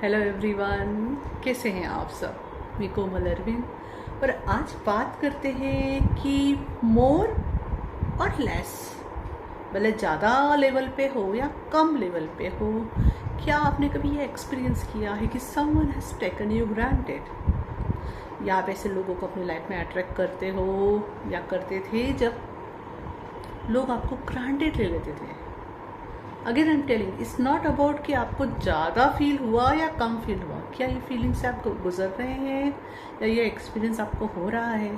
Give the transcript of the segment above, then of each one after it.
Hello everyone, कैसे हैं आप सब। मैं कोमल अरविंद और आज बात करते हैं कि मोर और लेस, भले ज़्यादा लेवल पे हो या कम लेवल पे हो, क्या आपने कभी ये एक्सपीरियंस किया है कि someone has taken you granted, या आप ऐसे लोगों को अपनी लाइफ में अट्रैक्ट करते हो या करते थे जब लोग आपको ग्रांटेड ले लेते थे। Again I am telling, it's not about कि आपको ज़्यादा फील हुआ या कम फील हुआ, क्या ये फीलिंग से आपको गुजर रहे हैं या ये एक्सपीरियंस आपको हो रहा है।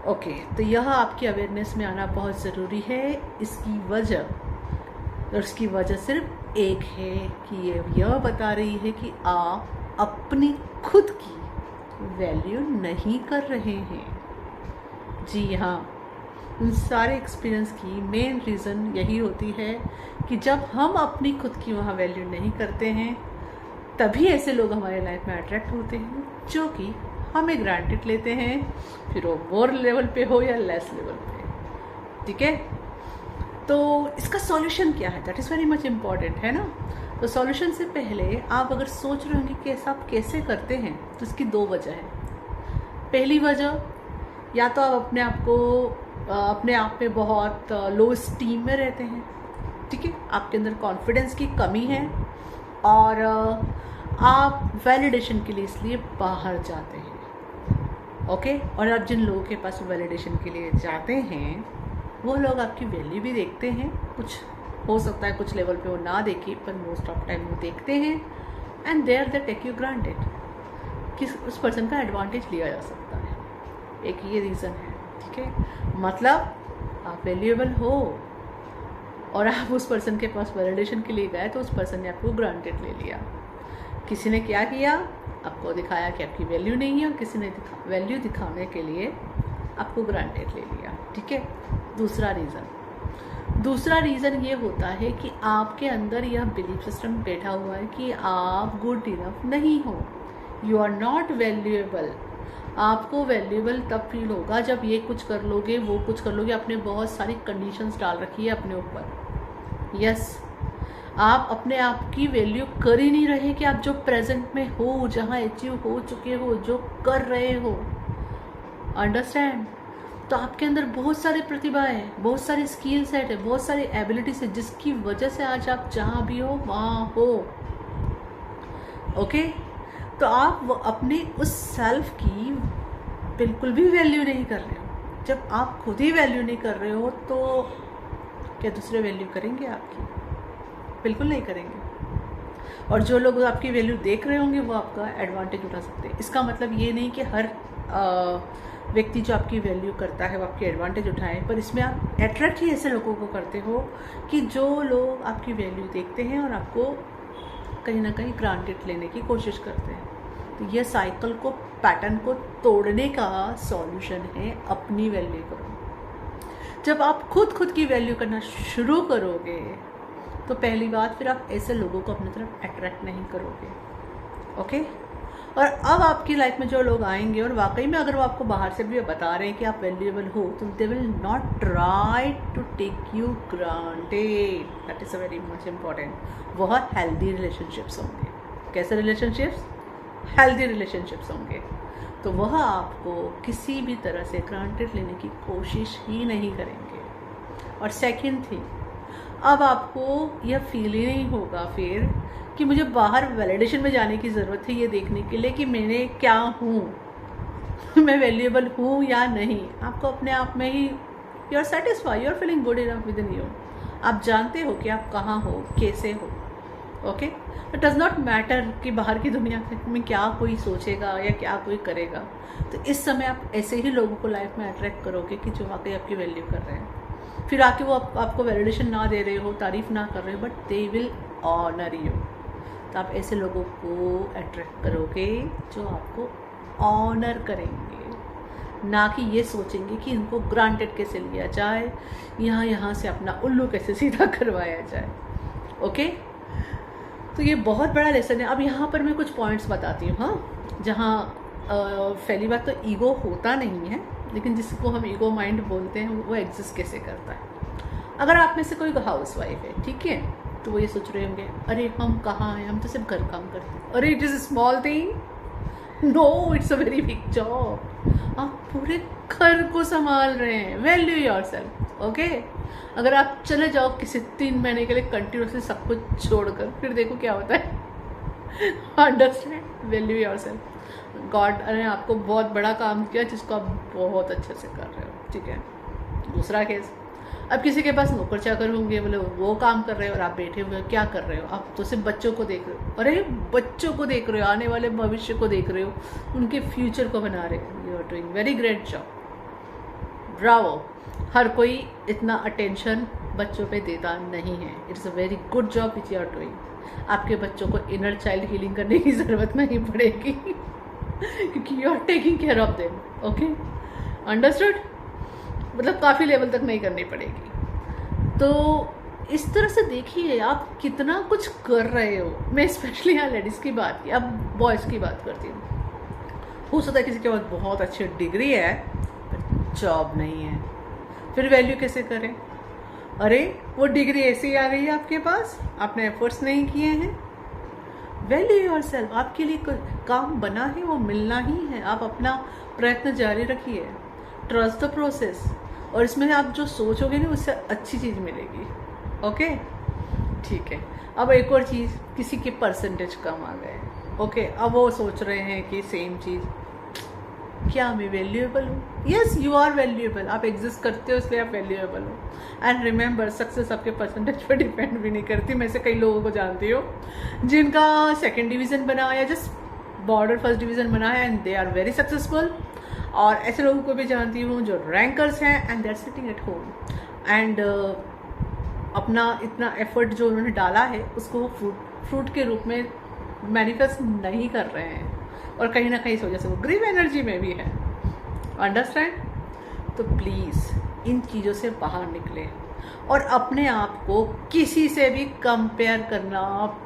ओके, तो यह आपकी अवेयरनेस में आना बहुत ज़रूरी है। इसकी वजह, और इसकी वजह सिर्फ एक है कि ये यह बता रही है कि आप अपनी खुद की वैल्यू नहीं कर रहे हैं। जी हाँ, उन सारे एक्सपीरियंस की मेन रीज़न यही होती है कि जब हम अपनी खुद की वहाँ वैल्यू नहीं करते हैं, तभी ऐसे लोग हमारे लाइफ में अट्रैक्ट होते हैं जो कि हमें ग्रांटेड लेते हैं, फिर वो मोर लेवल पे हो या लेस लेवल पे। ठीक है, तो इसका सॉल्यूशन क्या है, that is very much important, है ना। तो सॉल्यूशन से पहले आप अगर सोच रहे होंगे कि ऐसा आप कैसे करते हैं, तो इसकी दो वजह है। पहली वजह, या तो आप अपने आप में बहुत लो स्टीम में रहते हैं, ठीक है, आपके अंदर कॉन्फिडेंस की कमी है और आप वैलिडेशन के लिए इसलिए बाहर जाते हैं। ओके, और आप जिन लोगों के पास वैलिडेशन के लिए जाते हैं वो लोग आपकी वैल्यू भी देखते हैं, कुछ हो सकता है कुछ लेवल पे वो ना देखे, पर मोस्ट ऑफ टाइम वो देखते हैं, and there they take you granted, कि उस पर्सन का एडवांटेज लिया जा सकता है। एक ये रीज़न है, ठीक है। मतलब आप वैल्यूएबल हो और आप उस पर्सन के पास वैलिडेशन के लिए गए, तो उस पर्सन ने आपको ग्रांटेड ले लिया। किसी ने क्या किया, आपको दिखाया कि आपकी वैल्यू नहीं है, और किसी ने वैल्यू दिखाने के लिए आपको ग्रांटेड ले लिया। ठीक है। दूसरा रीज़न ये होता है कि आपके अंदर यह बिलीफ सिस्टम बैठा हुआ है कि आप गुड इनफ नहीं हो, यू आर नॉट वैल्यूएबल। आपको वैल्यूएबल तब फील होगा जब ये कुछ कर लोगे, वो कुछ कर लोगे। आपने बहुत सारी कंडीशंस डाल रखी है अपने ऊपर। यस, आप अपने आप की वैल्यू कर ही नहीं रहे कि आप जो प्रेजेंट में हो, जहाँ अचीव हो चुके हो, जो कर रहे हो। अंडरस्टैंड। तो आपके अंदर बहुत सारी प्रतिभा है, बहुत सारी स्किल सेट है, बहुत सारी एबिलिटीज है, जिसकी वजह से आज आप जहाँ भी हो वहाँ हो। ओके, तो आप अपनी उस सेल्फ की बिल्कुल भी वैल्यू नहीं कर रहे हो। जब आप खुद ही वैल्यू नहीं कर रहे हो, तो क्या दूसरे वैल्यू करेंगे आपकी? बिल्कुल नहीं करेंगे। और जो लोग आपकी वैल्यू देख रहे होंगे वो आपका एडवांटेज उठा सकते हैं। इसका मतलब ये नहीं कि हर व्यक्ति जो आपकी वैल्यू करता है वो आपकी एडवांटेज उठाए, पर इसमें आप अट्रैक्ट ही ऐसे लोगों को करते हो कि जो लोग आपकी वैल्यू देखते हैं और आपको कहीं ना कहीं ग्रांटेड लेने की कोशिश करते हैं। तो यह साइकिल को, पैटर्न को तोड़ने का सॉल्यूशन है अपनी वैल्यू करो। जब आप खुद की वैल्यू करना शुरू करोगे, तो पहली बात, फिर आप ऐसे लोगों को अपनी तरफ अट्रैक्ट नहीं करोगे। ओके। और अब आपकी लाइफ में जो लोग आएंगे, और वाकई में अगर वो आपको बाहर से भी बता रहे हैं कि आप वैल्यूएबल हो, तो they will not try to take you granted. That is a very much important. वह हेल्दी रिलेशनशिप्स होंगे। कैसे रिलेशनशिप्स? हेल्दी रिलेशनशिप्स होंगे। तो वह आपको किसी भी तरह से ग्रांटेड लेने की कोशिश ही नहीं करेंगे। और सेकेंड थिंग, अब आपको यह फील ही नहीं होगा फिर कि मुझे बाहर वैलिडेशन में जाने की ज़रूरत है ये देखने के लिए कि मैंने क्या हूँ, मैं वैल्यूएबल हूँ या नहीं। आपको अपने आप में ही you are satisfy, you are feeling good enough within you. आप जानते हो कि आप कहाँ हो, कैसे हो। Okay, it does not matter कि बाहर की दुनिया में क्या कोई सोचेगा या क्या कोई करेगा। तो इस समय आप ऐसे ही लोगों को लाइफ में अट्रैक्ट करोगे कि जो वाकई आपकी वैल्यू कर रहे हैं। फिर आके वो आपको वैलिडेशन ना दे रहे हो, तारीफ ना कर रहे हो, but they will honour you. तो आप ऐसे लोगों को अट्रैक्ट करोगे जो आपको ऑनर करेंगे, ना कि ये सोचेंगे कि इनको ग्रांटेड कैसे लिया जाए, यहाँ से अपना उल्लू कैसे सीधा करवाया जाए। ओके, तो ये बहुत बड़ा लेसन है। अब यहाँ पर मैं कुछ पॉइंट्स बताती हूँ। हाँ, जहाँ पहली बात तो ईगो होता नहीं है, लेकिन जिसको हम ईगो माइंड बोलते हैं वो एग्जिस्ट कैसे करता है। अगर आप में से कोई हाउस वाइफ है, ठीक है, तो वो ये सोच रहे होंगे, अरे हम कहाँ हैं, हम तो सिर्फ घर काम करते हैं, अरे it is small thing, no it's a very big job. आप पूरे घर को संभाल रहे हैं। Value yourself, okay. अगर आप चले जाओ किसी 3 महीने के लिए कंटिन्यूसली सब कुछ छोड़कर, फिर देखो क्या होता है। Understand, value yourself. गॉड ने आपको बहुत बड़ा काम किया जिसको आप बहुत अच्छे से कर रहे हो, ठीक है। दूसरा केस, अब किसी के पास नौकर चाकर होंगे, बोले वो काम कर रहे हो और आप बैठे हुए हो, क्या कर रहे हो आप? तो सिर्फ बच्चों को देख रहे हो। अरे बच्चों को देख रहे हो, आने वाले भविष्य को देख रहे हो, उनके फ्यूचर को बना रहे हो। You are doing very great job, bravo. हर कोई इतना अटेंशन बच्चों पे देता नहीं है। It's a very good job which you are doing. आपके बच्चों को इनर चाइल्ड हीलिंग करने की ज़रूरत नहीं पड़ेगी क्योंकि you are taking care of them, okay, understood. मतलब काफ़ी लेवल तक नहीं करनी पड़ेगी। तो इस तरह से देखिए आप कितना कुछ कर रहे हो। मैं स्पेशली यहाँ लेडीज़ की बात की, अब बॉयज़ की बात करती हूँ। हो सकता है किसी के पास बहुत अच्छी डिग्री है पर जॉब नहीं है, फिर वैल्यू कैसे करें? अरे वो डिग्री ऐसे ही आ गई है आपके पास, आपने एफर्ट्स नहीं किए हैं। वैल्यू योरसेल्फ, आपके लिए काम बना है, वो मिलना ही है। आप अपना प्रयत्न जारी रखिए, ट्रस्ट द प्रोसेस, और इसमें आप जो सोचोगे ना उससे अच्छी चीज़ मिलेगी, ओके, ठीक है। अब एक और चीज़, किसी के परसेंटेज कम आ गए, ओके, अब वो सोच रहे हैं कि सेम चीज़, क्या मैं वैल्यूएबल हूँ? Yes, you are valuable. आप एग्जिस्ट करते हो इसलिए आप वैल्यूएबल हो। एंड रिमेंबर, सक्सेस आपके परसेंटेज पर डिपेंड भी नहीं करती। मैं से कई लोगों को जानती हूँ जिनका 2nd डिवीज़न बना या जस्ट बॉर्डर 1st डिवीज़न बना है and they are very successful. और ऐसे लोगों को भी जानती हूँ जो रैंकर्स हैं and they are sitting at home and अपना इतना एफर्ट जो उन्होंने डाला है उसको वो फ्रूट के रूप में मैनिफेस्ट नहीं कर रहे हैं, और कहीं ना कहीं इस वजह से वो ग्रीव एनर्जी में भी है, अंडरस्टैंड। तो प्लीज़ इन चीज़ों से बाहर निकले और अपने आप को किसी से भी कंपेयर करना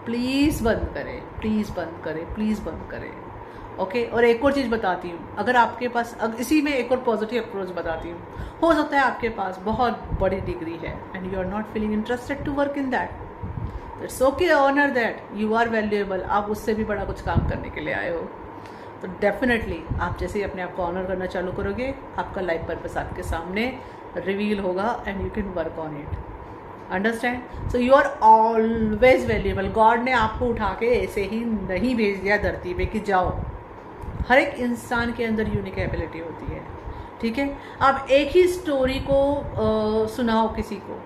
प्लीज़ बंद करें, प्लीज़ बंद करें, प्लीज़ बंद करें, ओके। और एक और चीज़ बताती हूँ, अगर आपके पास, इसी में एक और पॉजिटिव अप्रोच बताती हूँ। हो सकता है आपके पास बहुत बड़ी डिग्री है and you are not feeling interested to work in that, it's okay, honour that, you are valuable. आप उससे भी बड़ा कुछ काम करने के लिए आए हो। तो डेफिनेटली आप जैसे ही अपने आप को ऑनर करना चालू करोगे, आपका लाइफ पर्पस आपके सामने रिवील होगा and you can work on it, understand. So you are always valuable. God ने आपको उठा के ऐसे ही नहीं भेज दिया धरती पे कि जाओ। हर एक इंसान के अंदर यूनिक एबिलिटी होती है, ठीक है। आप एक ही स्टोरी को सुनाओ किसी को,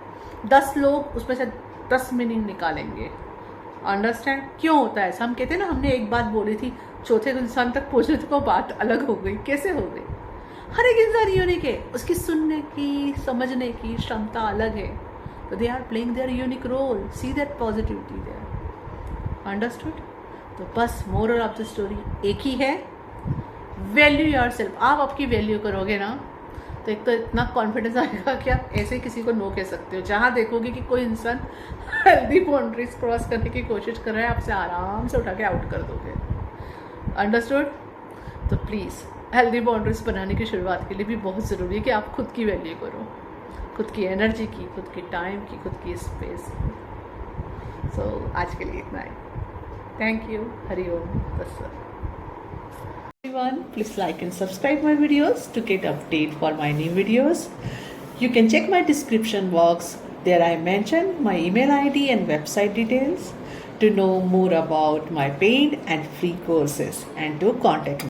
10 लोग उसमें से 10 मीनिंग निकालेंगे, अंडरस्टैंड। क्यों होता है ऐसा? हम कहते हैं ना, हमने एक बात बोली थी, चौथे इंसान तक पहुंचने तक वो बात अलग हो गई। कैसे हो गई? हर एक इंसान यूनिक है, उसकी सुनने की, समझने की क्षमता अलग है। तो they are playing their unique role, see that positivity there, understood. तो बस मोरल ऑफ द स्टोरी एक ही है, वैल्यू योरसेल्फ। आप आपकी वैल्यू करोगे ना तो एक तो इतना कॉन्फिडेंस आएगा कि आप ऐसे किसी को नो कह सकते हो। जहाँ देखोगे कि कोई इंसान हेल्दी बाउंड्रीज क्रॉस करने की कोशिश कर रहा है, आपसे आराम से उठा के आउट कर दोगे, अंडरस्टूड। तो प्लीज़ हेल्दी बाउंड्रीज बनाने की शुरुआत के लिए भी बहुत ज़रूरी है कि आप खुद की वैल्यू करो, खुद की एनर्जी की, खुद की टाइम की, खुद की स्पेस की। सो आज के लिए इतना ही। Thank you. हरि ओम तत्सत। Everyone, please like and subscribe my videos to get update for my new videos. You can check my description box. There I mention my email ID and website details to know more about my paid and free courses and to contact me.